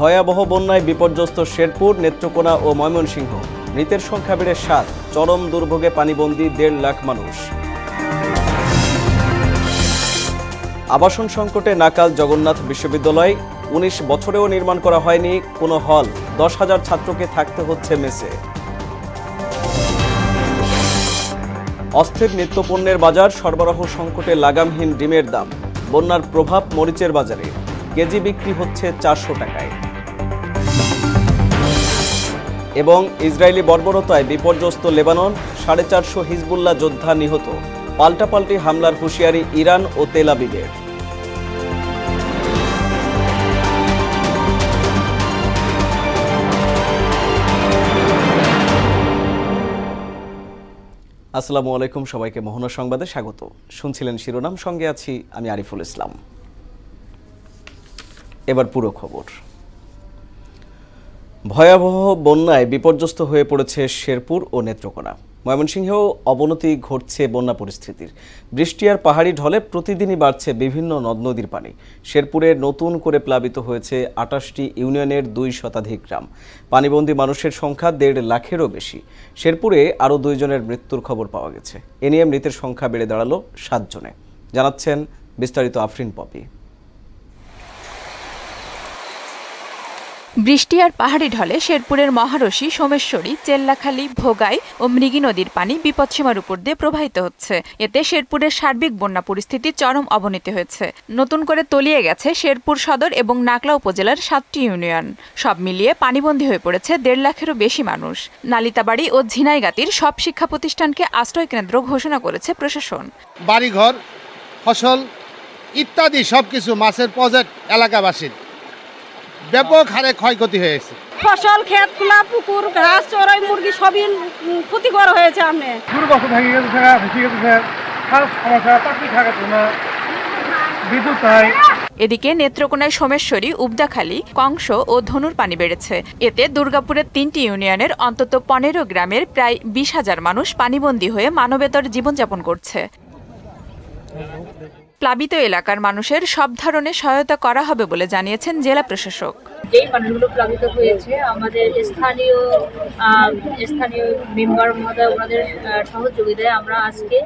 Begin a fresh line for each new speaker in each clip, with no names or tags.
ভয়াবহ বন্যায় বিপর্যস্ত শেরপুর, নেত্রকোনা ও ময়মনসিংহ। মৃতের সংখ্যা বেড়ে ৭। চরম দুর্ভোগে পানিবন্দী ১.৫ লাখ মানুষ। আবাসন সংকটে নাকাল জগন্নাথ বিশ্ববিদ্যালয়। ১৯ বছরেও নির্মাণ করা হয়নি কোনো হল। ১০,০০০ ছাত্রকে থাকতে হচ্ছে মেসে। অস্থির নিত্যপণ্যের বাজার, সরবরাহ সংকটে লাগামহীন ডিমের দাম। বন্যার প্রভাব মরিচের বাজারে, কেজি বিক্রি হচ্ছে ৪০০ টাকায়। এবং ইসরায়েলি বর্বরতায় বিপর্যস্ত লেবানন, ৪৫০ হিজবুল্লাহ যোদ্ধা নিহত। পাল্টাপাল্টি হামলার হুঁশিয়ারি ইরান ও তেল আবিবের। আসসালামু আলাইকুম, সবাইকে মোহনা সংবাদে স্বাগত। শুনছিলেন শিরোনাম, সঙ্গে আছি আমি আরিফুল ইসলাম। এবার পুরো খবর। ভয়াবহ বন্যায় বিপর্যস্ত হয়ে পড়েছে শেরপুর ও নেত্রকোনা। ময়মনসিংহেও অবনতি ঘটছে বন্যা পরিস্থিতির। বৃষ্টি আর পাহাড়ি ঢলে প্রতিদিনই বাড়ছে বিভিন্ন নদ নদীর পানি। শেরপুরে নতুন করে প্লাবিত হয়েছে ২৮টি ইউনিয়নের ২ শতাধিক গ্রাম। পানিবন্দী মানুষের সংখ্যা ১.৫ লাখেরও বেশি। শেরপুরে আরও ২ জনের মৃত্যুর খবর পাওয়া গেছে। এ নিয়ে মৃতের সংখ্যা বেড়ে দাঁড়ালো ৭ জনে। জানাচ্ছেন বিস্তারিত আফরিন পপি।
বৃষ্টি আর পাহাড়ি ঢলে শেরপুরের মহারশী, সোমেশ্বরী, চেল্লাখালী, ভোগাই ও মৃগী নদীর পানি বিপদসীমার উপর দিয়ে প্রবাহিত হচ্ছে। এতে শেরপুরের সার্বিক বন্যা পরিস্থিতি চরম অবনতি হয়েছে। নতুন করে তলিয়ে গেছে শেরপুর সদর এবং নাকলা উপজেলার ৭টি ইউনিয়ন। সব মিলিয়ে পানিবন্দী হয়ে পড়েছে ১.৫ লাখেরও বেশি মানুষ। নালিতাবাড়ি ও ঝিনাইগাতির সব শিক্ষা প্রতিষ্ঠানকে আশ্রয় কেন্দ্র ঘোষণা করেছে প্রশাসন।
বাড়িঘর, ফসল ইত্যাদি সবকিছু মাছের প্রজেক্ট এলাকাবাসীর ব্যাপক হারে ক্ষয়ক্ষতি হয়েছে।
ফসল, ক্ষেতগুলা, পুকুর, ঘাস, চড়াই, মুরগি সবই ক্ষতিকর হয়েছে।
এদিকে নেত্রকোনায় সোমেশ্বরী, উবদাখালী, কংস ও ধনুর পানি বেড়েছে। এতে দুর্গাপুরের ৩টি ইউনিয়নের অন্তত ১৫ গ্রামের প্রায় ২০,০০০ মানুষ পানিবন্দী হয়ে মানবেতর জীবনযাপন করছে। প্লাবিত এলাকার মানুষের সব ধরনের সহায়তা করা হবে বলে জানিয়েছেন জেলা প্রশাসক।
যেই মানুষগুলো প্লাবিত হয়েছে আমাদের স্থানীয় মেম্বার মহোদয়, ওনাদের সহযোগিতায় আমরা আজকে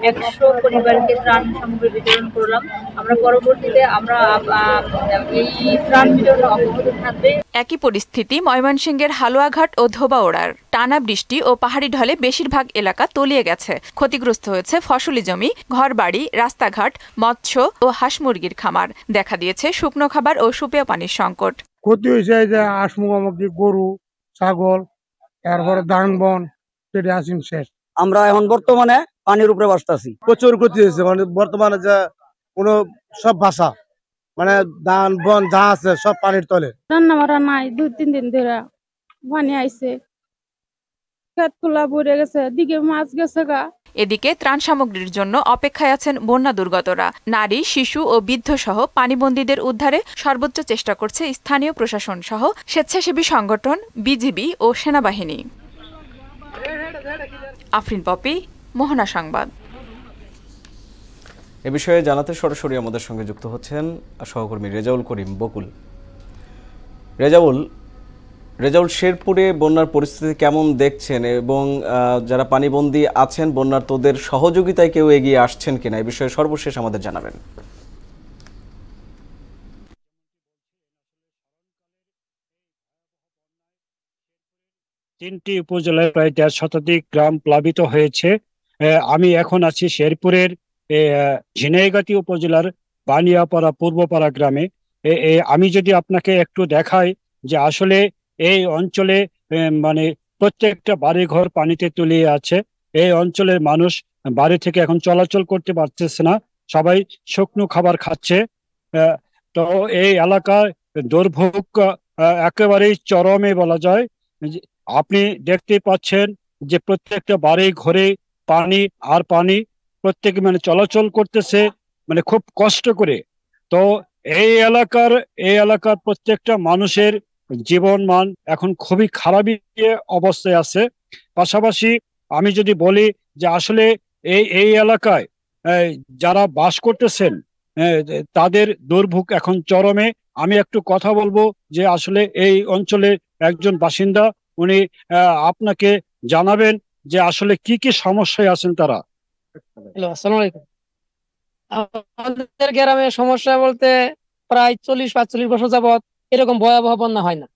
১০০ পরিবারকে ত্রাণ সামগ্রী বিতরণ করলাম। আমরা পরবর্তীতে এই ত্রাণ বিতরণ অব্যাহত থাকবে।
একই পরিস্থিতি ময়মনসিংহের হালুয়াঘাট ও ধোবাউড়ার। টানা বৃষ্টি ও পাহাড়ি ঢলে বেশিরভাগ এলাকা তলিয়ে গেছে। ক্ষতিগ্রস্ত হয়েছে ফসলি জমি, ঘরবাড়ি, রাস্তাঘাট, মৎস্য ও হাঁস মুরগির খামার। দেখা দিয়েছে শুকনো খাবার ও সুপেয় পানির সংকট।
ক্ষতি হয়েছে যে হাঁস মুরগি, গরু, ছাগল, এরপরে ধান বন শেষ।
আমরা এখন বর্তমানে পানির উপরে বাঁচতেছি।
প্রচুর ক্ষতি হয়েছে। মানে বর্তমানে যে কোনো সব ভাষা মানে ধান বন যা আছে সব পানির তলে।
রান্না বাড়া নাই, ২-৩ দিন ধরে পানি আইছে, ক্ষেতগুলা ভরে গেছে, দিকে মাছ গেছে গা।
এদিকে ত্রাণ সামগ্রীর জন্য অপেক্ষায় আছেন বন্যা দুর্গতরা। নারী, শিশু ও বৃদ্ধ সহ পানিবন্দীদের উদ্ধারে সর্বোচ্চ চেষ্টা করছে স্থানীয় প্রশাসন সহ স্বেচ্ছাসেবী সংগঠন, বিজিবি ও সেনাবাহিনী। আফরিন পপি, মোহনা সংবাদ।
এ বিষয়ে জানাতে সরাসরি আমাদের সঙ্গে যুক্ত হচ্ছেন সহকর্মী রেজাউল করিম বকুল। রেজাউল, শেরপুরে বন্যার পরিস্থিতি কেমন দেখছেন এবং যারা পানিবন্দী আছেন বন্যার্তদের সহযোগিতায় কেউ এগিয়ে আসছেন কিনা, এই বিষয়ে সর্বশেষ আমাদের জানাবেন।
তিনটি উপজেলায় প্রায় ১.৫ শতাধিক গ্রাম প্লাবিত হয়েছে। আমি এখন আছি শেরপুরের ঝিনাইগাতি উপজেলার বানিয়াপাড়া পূর্বপাড়া গ্রামে। আমি যদি আপনাকে একটু দেখাই যে আসলে এই অঞ্চলে মানে প্রত্যেকটা বাড়িঘর পানিতে তলিয়ে আছে। এই অঞ্চলের মানুষ বাড়ি থেকে এখন চলাচল করতে পারতেছে না, সবাই শুকনো খাবার খাচ্ছে। তো এই এলাকার দুর্ভোগ একেবারেই চরমে বলা যায়। আপনি দেখতে পাচ্ছেন যে প্রত্যেকটা বাড়ি ঘরে পানি আর পানি, প্রত্যেকে মানে চলাচল করতেছে মানে খুব কষ্ট করে। তো এই এলাকার প্রত্যেকটা মানুষের জীবন মান এখন খুবই খারাপ অবস্থায় আছে। পাশাপাশি আমি যদি বলি যে আসলে এই এলাকায় যারা বাস করতেছেন তাদের দুর্ভোগ এখন চরমে। আমি একটু কথা বলবো যে আসলে এই অঞ্চলের একজন বাসিন্দা, উনি আপনাকে জানাবেন যে আসলে কি কি সমস্যায় আছেন তারা।
হ্যালো, আসসালামু আলাইকুম। আমাদের গ্রামে সমস্যা বলতে প্রায় 40-45 বছর যাবত এরকম ভয়াবহ বন্যা হয় না।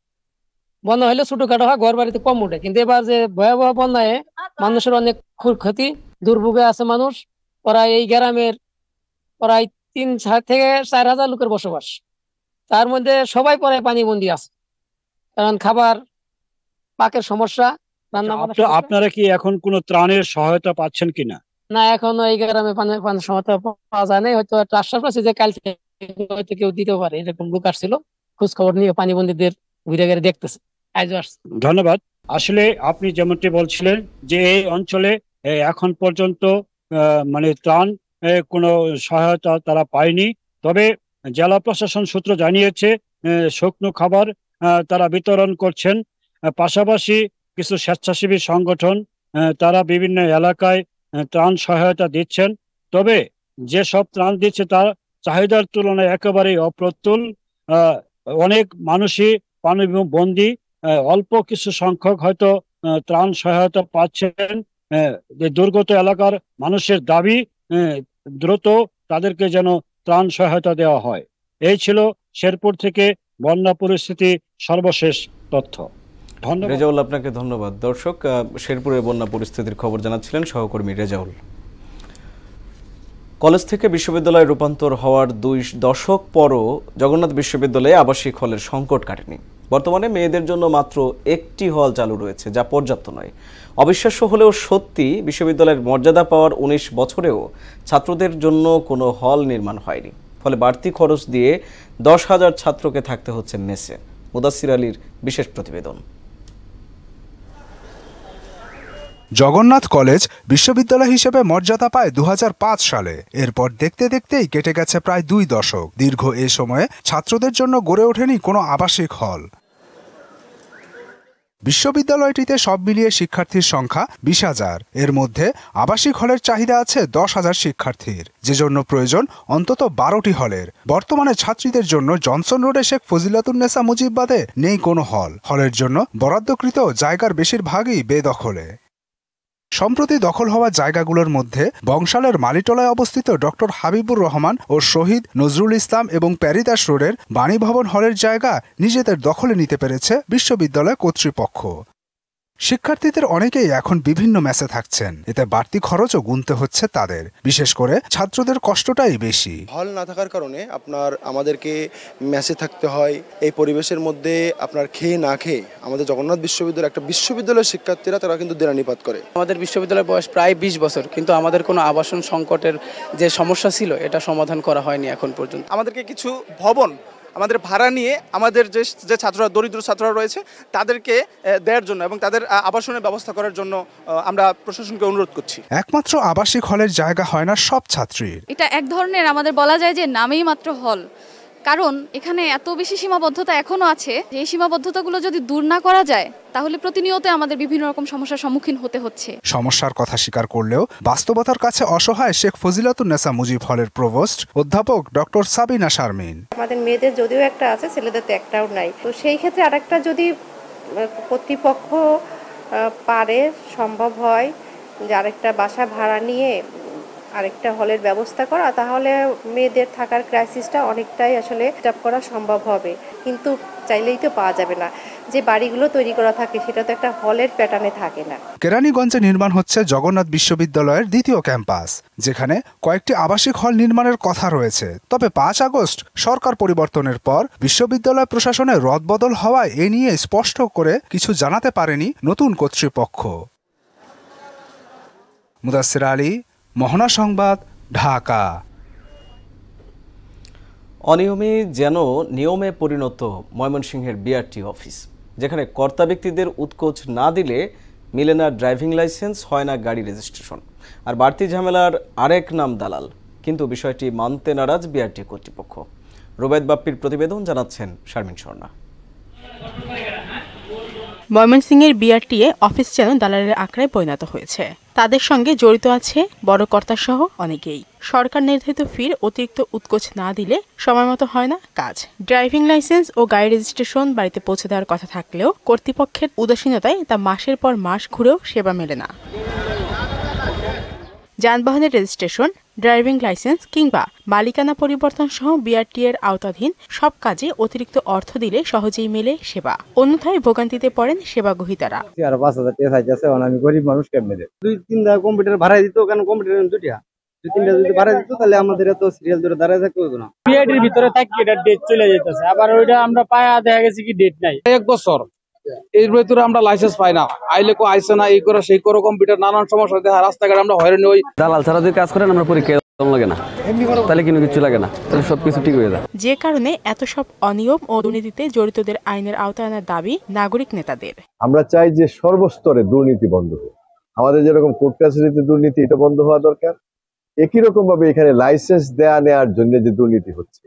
বন্যা হলে ছোটখাটো হয়, ঘর বাড়িতে কম উঠে, কিন্তু এবার যে ভয়াবহ বন্যায় মানুষের অনেক ক্ষতি, দুর্ভোগে আছে মানুষ। প্রায় এই গ্রামের প্রায় 3 থেকে 4 হাজার লোকের বসবাস। তার মধ্যে সবাই প্রায় পানিবন্দী আছে, কারণ খাবার পাকের সমস্যা, রান্না বান্নার সমস্যা।
আপনারা কি এখন কোনো ত্রাণের সহায়তা পাচ্ছেন কিনা?
না, এখনো এই গ্রামে পানি সমস্যা পাওয়া যায় না। হয়তো একটা আশ্বাস পাচ্ছি যে কাল থেকে হয়তো কেউ দিতে পারে, এরকম লোক আসছিল খোঁজ খবর নিয়ে পানিবন্দীদের ঘুরে ঘুরে দেখতেছে, আজও আসছে।
ধন্যবাদ। আসলে আপনি যেমনটি বলছিলেন যে এই অঞ্চলে এখন পর্যন্ত মানে ত্রাণ কোনো সহায়তা তারা পায়নি, তবে জেলা প্রশাসন সূত্র জানিয়েছে শুকনো খাবার তারা বিতরণ করছেন। পাশাপাশি কিছু স্বেচ্ছাসেবী সংগঠন তারা বিভিন্ন এলাকায় ত্রাণ সহায়তা দিচ্ছেন। তবে যেসব ত্রাণ দিচ্ছে তার চাহিদার তুলনায় একেবারেই অপ্রতুল। অনেক মানুষই পানিবন্দী, অল্প কিছু সংখ্যক হয়তো ত্রাণ সহায়তা পাচ্ছেন। যে দুর্গত এলাকার মানুষের দাবি দ্রুত তাদেরকে যেন ত্রাণ সহায়তা দেওয়া হয়। এই ছিল শেরপুর থেকে বন্যা পরিস্থিতি সর্বশেষ তথ্য। ধন্যবাদ
রেজাউল, আপনাকে ধন্যবাদ। দর্শক, শেরপুরের বন্যা পরিস্থিতির খবর জানাচ্ছিলেন সহকর্মী রেজাউল। কলেজ থেকে বিশ্ববিদ্যালয়ে রূপান্তর হওয়ার 2 দশক পরও জগন্নাথ বিশ্ববিদ্যালয়ে আবাসিক হলের সংকট কাটেনি। বর্তমানে মেয়েদের জন্য মাত্র একটি হল চালু রয়েছে, যা পর্যাপ্ত নয়। অবিশ্বাস্য হলেও সত্যি, বিশ্ববিদ্যালয়ের মর্যাদা পাওয়ার 19 বছরেও ছাত্রদের জন্য কোনো হল নির্মাণ হয়নি। ফলে বাড়তি খরচ দিয়ে 10,000 ছাত্রকে থাকতে হচ্ছে মেসে। মুদাসসির আলীর বিশেষ প্রতিবেদন।
জগন্নাথ কলেজ বিশ্ববিদ্যালয় হিসেবে মর্যাদা পায় 2005 সালে। এরপর দেখতে দেখতেই কেটে গেছে প্রায় 2 দশক। দীর্ঘ এ সময়ে ছাত্রদের জন্য গড়ে ওঠেনি কোনো আবাসিক হল। বিশ্ববিদ্যালয়টিতে সব মিলিয়ে শিক্ষার্থীর সংখ্যা 20,000। এর মধ্যে আবাসিক হলের চাহিদা আছে 10,000 শিক্ষার্থীর, যে জন্য প্রয়োজন অন্তত 12টি হলের। বর্তমানে ছাত্রীদের জন্য জনসন রোডে শেখ ফজিলাতুন্নেসা মুজিব বাদে নেই কোনো হল। হলের জন্য বরাদ্দকৃত জায়গার বেশিরভাগই বেদখলে। সম্প্রতি দখল হওয়া জায়গাগুলোর মধ্যে বংশালের মালিটলায় অবস্থিত ডক্টর হাবিবুর রহমান ও শহীদ নজরুল ইসলাম এবং প্যারিদাস রোডের বাণীভবন হলের জায়গা নিজেদের দখলে নিতে পেরেছে বিশ্ববিদ্যালয় কর্তৃপক্ষ। শিক্ষার্থীদের অনেকেই এখন বিভিন্ন মেসে থাকছেন, এতে বাড়তি খরচও গুনতে হচ্ছে তাদের। বিশেষ করে ছাত্রদের কষ্টটাই বেশি।
হল না থাকার কারণে আমাদেরকে মেসে থাকতে হয়। এই পরিবেশের মধ্যে আপনার খেয়ে না খেয়ে আমাদের জগন্নাথ বিশ্ববিদ্যালয় একটা বিশ্ববিদ্যালয়ের শিক্ষার্থীরা তারা কিন্তু দিনানিপাত করে।
আমাদের বিশ্ববিদ্যালয়ের বয়স প্রায় 20 বছর, কিন্তু আমাদের কোনো আবাসন সংকটের যে সমস্যা ছিল এটা সমাধান করা হয়নি এখন পর্যন্ত।
আমাদেরকে কিছু ভবন আমাদের ভাড়া নিয়ে আমাদের যে ছাত্ররা, দরিদ্র ছাত্ররা রয়েছে, তাদেরকে দেওয়ার জন্য এবং তাদের আবাসনের ব্যবস্থা করার জন্য আমরা প্রশাসনকে অনুরোধ করছি।
একমাত্র আবাসিক হলের জায়গা হয় না সব ছাত্রীর।
এটা এক ধরনের আমাদের বলা যায় যে নামেই মাত্র হল, কারণ এখানে এত বেশি সীমাবদ্ধতা এখনো আছে যে এই সীমাবদ্ধতাগুলো যদি দূর না করা যায় তাহলে প্রতিনিয়ত আমাদের বিভিন্ন রকম সমস্যার সম্মুখীন হতে হচ্ছে।
সমস্যার কথা স্বীকার করলেও বাস্তবতার কাছে অসহায় শেখ ফজিলাতুন্নেসা মুজিব হলের প্রভোস্ট অধ্যাপক ডক্টর সাবিনা শারমিন।
আমাদের মেয়েদের যদিও একটা আছে, ছেলেদের তো একটাও নাই। তো সেই ক্ষেত্রে আরেকটা যদি কর্তৃপক্ষ পারে, সম্ভব হয় যে আরেকটা বাসা ভাড়া নিয়ে আরেকটা হলের ব্যবস্থা করা, তাহলে মেয়েদের থাকার ক্রাইসিসটা অনেকটাই আসলে স্টপ করা সম্ভব হবে। কিন্তু চাইলেই তো পাওয়া যাবে না। যে বাড়িগুলো তৈরি করা থাকে সেটা তো একটা হলের প্যাটার্নে থাকে না।
কেরানীগঞ্জে নির্মাণ হচ্ছে জগন্নাথ বিশ্ববিদ্যালয়ের দ্বিতীয় ক্যাম্পাস, যেখানে কয়েকটি আবাসিক হল নির্মাণের কথা রয়েছে। তবে 5 আগস্ট সরকার পরিবর্তনের পর বিশ্ববিদ্যালয় প্রশাসনের রদবদল হওয়ায় এ নিয়ে স্পষ্ট করে কিছু জানাতে পারেনি নতুন কর্তৃপক্ষ। মুদাসসির আলী, মোহনা সংবাদ, ঢাকা।
অনিয়মে যেন নিয়মে পরিণত ময়মনসিংহের বিআরটি অফিস, যেখানে কর্তা ব্যক্তিদের উৎকোচ না দিলে মিলে না ড্রাইভিং লাইসেন্স, হয় না গাড়ি রেজিস্ট্রেশন, আর বাড়তি ঝামেলার আরেক নাম দালাল। কিন্তু বিষয়টি মানতে নারাজ বিআরটি কর্তৃপক্ষ। রুবায়েত বাপ্পির প্রতিবেদন, জানাচ্ছেন শারমিন স্বর্ণা।
ময়মনসিংহের বিআরটিএ অফিস যেন দালালের আঁকড়ায় পরিণত হয়েছে। তাদের সঙ্গে জড়িত আছে বড় কর্তাসহ অনেকেই। সরকার নির্ধারিত ফির অতিরিক্ত উৎকোচ না দিলে সময়মতো হয় না কাজ। ড্রাইভিং লাইসেন্স ও গাড়ি রেজিস্ট্রেশন বাড়িতে পৌঁছে দেওয়ার কথা থাকলেও কর্তৃপক্ষের উদাসীনতায় তা মাসের পর মাস ঘুরেও সেবা মেলে না। যানবাহনের রেজিস্ট্রেশন, ড্রাইভিং লাইসেন্স কিংবা মালিকানা পরিবর্তন সহ বিআরটিএর আওতাধীন সব কাজে অতিরিক্ত অর্থ দিলে সহজেই মেলে সেবা। অন্যথায় ভোগান্তিতে পড়েন সেবা গ্রহীতারা।
আর 5,000 টাকা চাইছে, আমি গরিব মানুষ কেমনে দেব?
2-3টা কম্পিউটার ভাড়া দিত, কেন কম্পিউটার দুটিয়া 2-3টা যদি ভাড়া দিত তাহলে আমাদের এত সিরিয়াল ধরে দাঁড়ায় থাকতে হতো না।
বিআরটির ভিতরে থাকি এটা ডেট চলে যাইতেছে, আবার ওইটা আমরা পায়া দেখা গেছে কি ডেট নাই।
1 বছর এর ভিতরে আমরা লাইসেন্স পাই না, আইলে কো আইছে না, এই করে সেই করে কম্পিউটার নানান সমস্যা দেখা রাস্তাঘাটে আমরা হয়রানি হই।
দালাল ছাড়া যদি কাজ করেন আমরা পরীক্ষা লাগে না, তাহলে কিন্তু কিছু লাগে না, তাহলে সবকিছু ঠিক হয়ে যায়।
যে কারণে এত সব অনিয়ম ও দুর্নীতিতে জড়িতদের আইনের আওতায় আনার দাবি নাগরিক নেতাদের।
আমরা চাই যে সর্বস্তরে দুর্নীতি বন্ধ হোক। আমাদের যেরকম কোর্ট কাছারিতে দুর্নীতি, এটা বন্ধ হওয়া দরকার। একই রকম ভাবে এখানে লাইসেন্স দেয়া নেওয়ার জন্য যে দুর্নীতি হচ্ছে,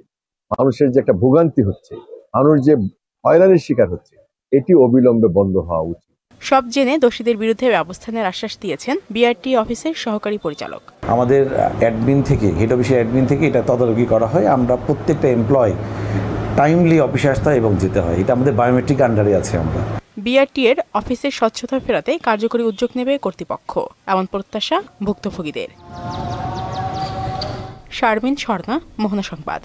মানুষের যে একটা ভোগান্তি হচ্ছে, মানুষ যে হয়রানির শিকার হচ্ছে, এটি অবিলম্বে বন্ধ হওয়া উচিত।
সব জেনে দোষীদের বিরুদ্ধে ব্যবস্থা নেওয়ার আশ্বাস দিয়েছেন বিআরটি অফিসের সহকারী পরিচালক।
আমাদের অ্যাডমিন থেকে, হেড অফিসের অ্যাডমিন থেকে এটা তদারকি করা হয়। আমরা প্রত্যেকটা এমপ্লয় টাইমলি অফিসে আসতে হয় এবং যেতে হয়, এটা আমাদের বায়োমেট্রিক আন্ডারে আছে। আমরা
বিআরটি এর অফিসের স্বচ্ছতা ফেরাতে কার্যকরী উদ্যোগ নেবে কর্তৃপক্ষ, এমন প্রত্যাশা ভুক্তভোগীদের। শারমিন স্বর্ণা, মোহনা সংবাদ।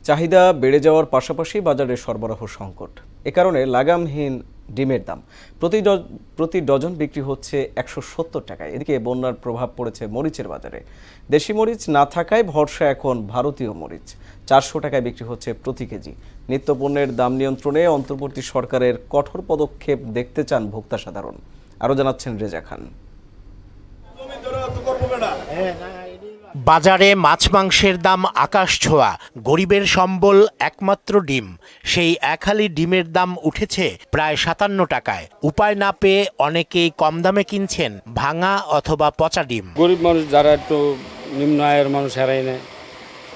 চাহিদা বেড়ে যাওয়ার পাশাপাশি বাজারে সরবরাহ সংকট, এ কারণে লাগামহীন ডিমের দাম প্রতি ডজন বিক্রি হচ্ছে 170 টাকায়। এদিকে বন্যার প্রভাব পড়েছে মরিচের বাজারে। দেশি মরিচ না থাকায় ভরসা এখন ভারতীয় মরিচ। 400 টাকায় বিক্রি হচ্ছে প্রতি কেজি। নিত্যপণ্যের দাম নিয়ন্ত্রণে অন্তর্বর্তী সরকারের কঠোর পদক্ষেপ দেখতে চান ভোক্তা সাধারণ। আরও জানাচ্ছেন রেজা খান।
বাজারে মাছ মাংসের দাম আকাশ ছোঁয়া, গরিবের সম্বল একমাত্র ডিম। সেই এক হালি ডিমের দাম উঠেছে প্রায় 57 টাকায়। উপায় না পেয়ে অনেকেই কম দামে কিনছেন ভাঙা অথবা পচা ডিম।
গরিব মানুষ যারা একটু নিম্ন আয়ের মানুষ হারাই নেয়,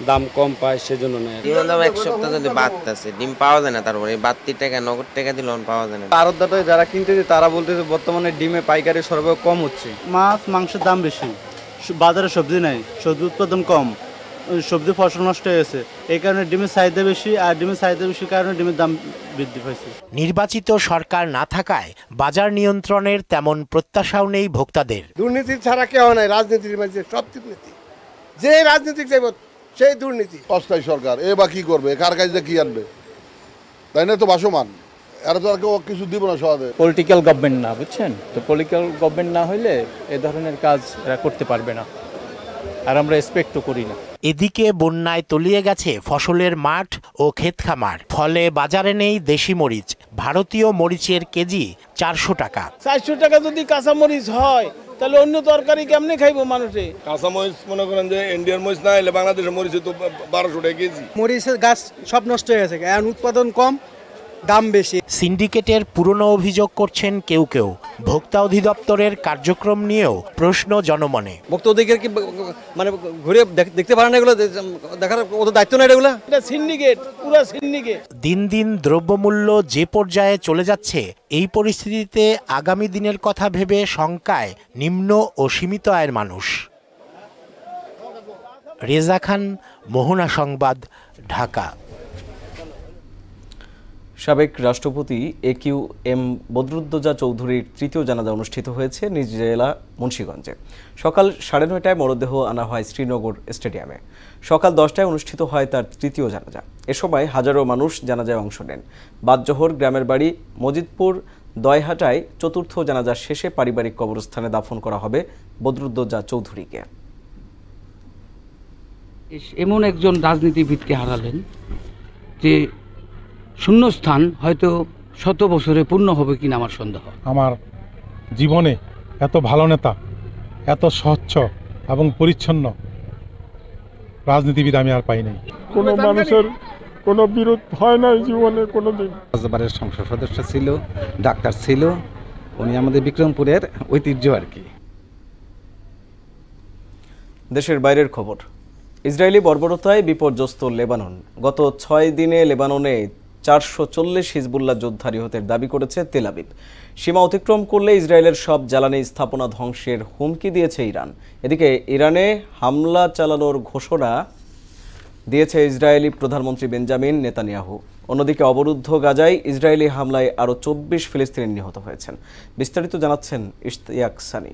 দাম কম পায়, সেজন্য নেয়।
ডিমের দাম এক সপ্তাহ যদি বাড়তেছে, ডিম পাওয়া যায় না, তারপরে 32 টাকা নগদ টাকা দিলে পাওয়া যায় না।
আড়তদার যারা কিনতেছে তারা বলতেছে বর্তমানে ডিমে পাইকারি সরবরাহ কম হচ্ছে। মাছ মাংসের দাম বেশি, বাজারে সবজি নাই, সবজি উৎপাদন কম, সবজি ফসল নষ্ট হয়ে গেছে, এই কারণে ডিমের চাহিদা বেশি। আর ডিমের চাহিদা বেশি কারণে ডিমের দাম বৃদ্ধি পাইছে।
নির্বাচিত সরকার না থাকায় বাজার নিয়ন্ত্রণের তেমন প্রত্যাশাও নেই ভোক্তাদের।
দুর্নীতি ছাড়া কেউ নাই, রাজনীতির মাঝে সব দুর্নীতি। যে রাজনীতিক যাইব সেই দুর্নীতি।
অস্থায়ী সরকার এ বা কি করবে, কার কাছে কি আনবে, তাই না? তো ভাসমান এরা তো আর কেউ কিছু দিব না সহজে।
পলিটিক্যাল গভর্নমেন্ট না, বুঝছেন তো, পলিটিক্যাল গভর্নমেন্ট না হইলে এ ধরনের কাজ এরা করতে পারবে না, আর আমরা এক্সপেক্টও করি না।
এদিকে বন্যায় তলিয়ে গেছে ফসলের মাঠ ও ক্ষেত খামার, ফলে বাজারে নেই দেশি মরিচ। ভারতীয় মরিচের কেজি 400 টাকা।
400 টাকা যদি কাঁচা মরিচ হয় তাহলে অন্য তরকারি কেমনে খাইবো মানুষে?
কাঁচা মরিচ মনে করেন যে ইন্ডিয়ান মরিচ না এলে বাংলাদেশের মরিচ তো 1200 টাকা কেজি।
মরিচের গাছ সব নষ্ট হয়ে গেছে, এখন উৎপাদন কম, দাম বেশি।
সিন্ডিকেটের পুরনো অভিযোগ করছেন কেউ কেউ। ভোক্তা অধিদপ্তরের কার্যক্রম নিয়েও প্রশ্ন জনমনে।
ভোক্তা অধিকার কি মানে ঘুরে দেখতে পারে না, এগুলো দেখার ওদের দায়িত্ব না এগুলো?
এটা সিন্ডিকেট, পুরো সিন্ডিকেট।
দিন দিন দ্রব্যমূল্য যে পর্যায়ে চলে যাচ্ছে, এই পরিস্থিতিতে আগামী দিনের কথা ভেবে শঙ্কায় নিম্ন ও সীমিত আয়ের মানুষ। রেজা খান, মোহনা সংবাদ, ঢাকা।
সাবেক রাষ্ট্রপতি AQM বদরুদ্দোজা চৌধুরীর তৃতীয় জানাজা অনুষ্ঠিত হয়েছে নিজ জেলা মুন্সিগঞ্জে। সকাল 9:30টায় মরদেহ আনা হয় শ্রীনগর স্টেডিয়ামে। সকাল 10টায় অনুষ্ঠিত হয় তার তৃতীয় জানাজা। এ সময় হাজারো মানুষ জানাজায় অংশ নেন। বাদজোহর গ্রামের বাড়ি মজিদপুর দয়হাটায় চতুর্থ জানাজার শেষে পারিবারিক কবরস্থানে দাফন করা হবে বদরুদ্দোজা চৌধুরীকে।
এমন একজন রাজনীতিবিদকে হারালেন যে শূন্যস্থান হয়তো 100 বছরে পূর্ণ হবে কিনা আমার সন্দেহ।
আমার জীবনে এত ভালো নেতা, এত স্বচ্ছ এবং পরিচ্ছন্ন রাজনীতিবিদ আমি আর পাই নাই।
কোনো মানুষের কোনো বিরোধ হয় নাই জীবনে কোনোদিন।
রাজবাড়ির সংসদ সদস্য ছিল, ডাক্তার ছিল, উনি আমাদের বিক্রমপুরের ঐতিহ্য আর কি।
দেশের বাইরের খবর। ইসরায়েলি বর্বরতায় বিপর্যস্ত লেবানন। গত 6 দিনে লেবাননে 440 হিজবুল্লাহ যোদ্ধা নিহতের দাবি করেছে তেল আবিব। সীমা অতিক্রম করলে ইসরায়েলের সব জ্বালানি স্থাপনা ধ্বংসের হুমকি দিয়েছে ইরান। এদিকে ইরানে হামলা চালানোর ঘোষণা দিয়েছে ইসরায়েলি প্রধানমন্ত্রী বেঞ্জামিন নেতানিয়াহু। অন্যদিকে অবরুদ্ধ গাজায় ইসরায়েলি হামলায় আরও 24 ফিলিস্তিনি নিহত হয়েছেন। বিস্তারিত জানাচ্ছেন ইশতিয়াক সানি।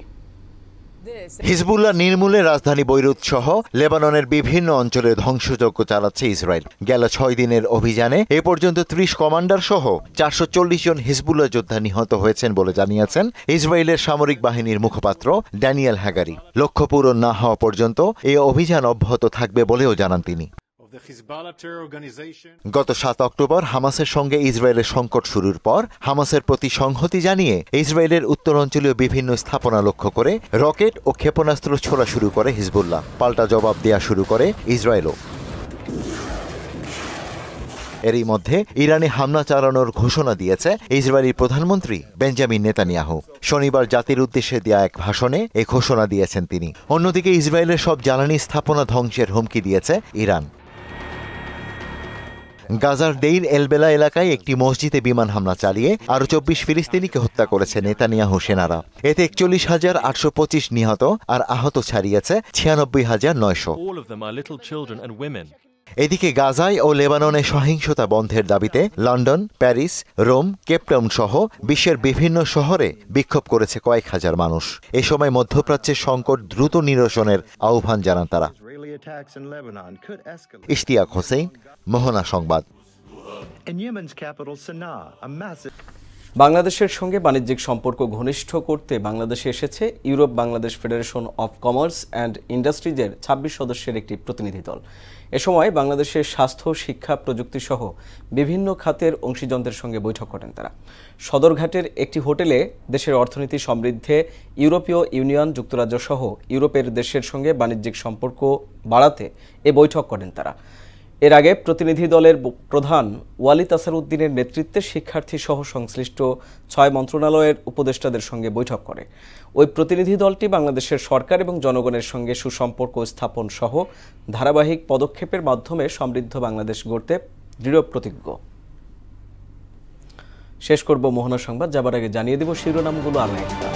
হিজবুল্লাহ নির্মূলে রাজধানী বৈরুত সহ লেবাননের বিভিন্ন অঞ্চলে ধ্বংসযজ্ঞ চালাচ্ছে ইসরায়েল। গেল 6 দিনের অভিযানে এ পর্যন্ত 30 কমান্ডার সহ 440 জন হিজবুল্লাহ যোদ্ধা নিহত হয়েছেন বলে জানিয়েছেন ইসরায়েলের সামরিক বাহিনীর মুখপাত্র ড্যানিয়েল হ্যাগারি। লক্ষ্য পূরণ না হওয়া পর্যন্ত এই অভিযান অব্যাহত থাকবে বলেও জানান তিনি। গত 7 অক্টোবর হামাসের সঙ্গে ইসরায়েলের সংকট শুরুর পর হামাসের প্রতি সংহতি জানিয়ে ইসরায়েলের উত্তরাঞ্চলীয় বিভিন্ন স্থাপনা লক্ষ্য করে রকেট ও ক্ষেপণাস্ত্র ছোড়া শুরু করে হিজবুল্লাহ। পাল্টা জবাব দেয়া শুরু করে ইসরায়েলও। এরই মধ্যে ইরানে হামলা চালানোর ঘোষণা দিয়েছে ইসরায়েলি প্রধানমন্ত্রী বেঞ্জামিন নেতানিয়াহু। শনিবার জাতির উদ্দেশ্যে দেয়া এক ভাষণে এই ঘোষণা দিয়েছেন তিনি। অন্যদিকে ইসরায়েলের সব জ্বালানি স্থাপনা ধ্বংসের হুমকি দিয়েছে ইরান। গাজার দেইর এলবেলা এলাকায় একটি মসজিদে বিমান হামলা চালিয়ে আরও 24 ফিলিস্তিনিকে হত্যা করেছে নেতানিয়াহু সেনারা। এতে 41,825 নিহত আর আহত ছাড়িয়েছে 96,900। এদিকে গাজায় ও লেবাননে সহিংসতা বন্ধের দাবিতে লন্ডন, প্যারিস, রোম, কেপটাউন সহ বিশ্বের বিভিন্ন শহরে বিক্ষোভ করেছে কয়েক হাজার মানুষ। এ সময় মধ্যপ্রাচ্যের সংকট দ্রুত নিরসনের আহ্বান জানান তারা। ইশতিয়াক হোসেন, মোহনা সংবাদ।
বাংলাদেশের সঙ্গে বাণিজ্যিক সম্পর্ক ঘনিষ্ঠ করতে বাংলাদেশে এসেছে Europe Bangladesh federation of commerce and ইন্ডাস্ট্রিজের 26 সদস্যের একটি প্রতিনিধি দল। এ সময় বাংলাদেশের স্বাস্থ্য, শিক্ষা, প্রযুক্তি সহ বিভিন্ন খাতের অংশীজনদের সঙ্গে বৈঠক করেন তারা। সদরঘাটের একটি হোটেলে দেশের অর্থনীতি সমৃদ্ধে ইউরোপীয় ইউনিয়ন, যুক্তরাজ্য সহ ইউরোপের দেশের সঙ্গে বাণিজ্যিক সম্পর্ক বাড়াতে এ বৈঠক করেন তারা। এর আগে প্রতিনিধি দলের প্রধান ওয়ালিদ আসারউদ্দিনের নেতৃত্বে শিক্ষার্থী সহ সংশ্লিষ্ট 6 মন্ত্রণালয়ের উপদেষ্টাদের সঙ্গে বৈঠক করে। ওই প্রতিনিধি দলটি বাংলাদেশের সরকার এবং জনগণের সঙ্গে সুসম্পর্ক স্থাপন সহ ধারাবাহিক পদক্ষেপের মাধ্যমে সমৃদ্ধ বাংলাদেশ গড়তে দৃঢ় প্রতিজ্ঞ। শেষ করব মোহনা সংবাদ, যাবার আগে জানিয়ে দেব শিরোনামগুলো আরও একটা।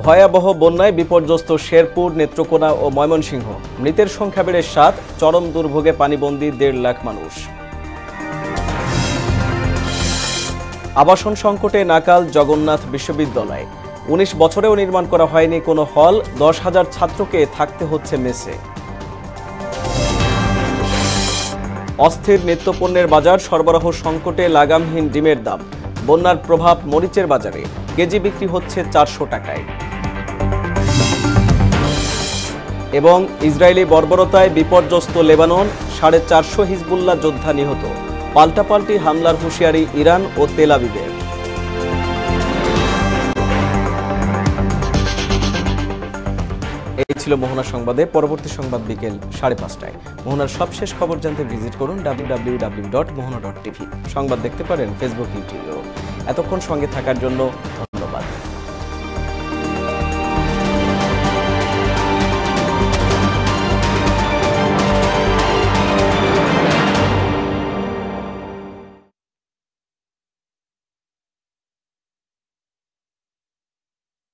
ভয়াবহ বন্যায় বিপর্যস্ত শেরপুর, নেত্রকোনা ও ময়মনসিংহ। মৃতের সংখ্যা বেড়ে 7, চরম দুর্ভোগে পানিবন্দী 1.5 লাখ মানুষ। আবাসন সংকটে নাকাল জগন্নাথ বিশ্ববিদ্যালয়। 19 বছরেও নির্মাণ করা হয়নি কোনো হল, 10,000 ছাত্রকে থাকতে হচ্ছে মেসে। অস্থির নিত্যপণ্যের বাজার, সরবরাহ সংকটে লাগামহীন ডিমের দাম। বন্যার প্রভাব মরিচের বাজারে, কেজি বিক্রি হচ্ছে 400 টাকায়। এবং ইসরায়েলি বর্বরতায় বিপর্যস্ত লেবানন, 450 হিজবুল্লাহ যোদ্ধা নিহত। পাল্টাপাল্টি হামলার হুঁশিয়ারি ইরান ও তেল আবিবের। এই ছিল মোহনা সংবাদে। পরবর্তী সংবাদ বিকেল 5:30টায়। মোহনার সবশেষ খবর জানতে ভিজিট করুন www.mohana.tv। সংবাদ দেখতে পারেন ফেসবুক, ইউটিউবেও। এতক্ষণ সঙ্গে থাকার জন্য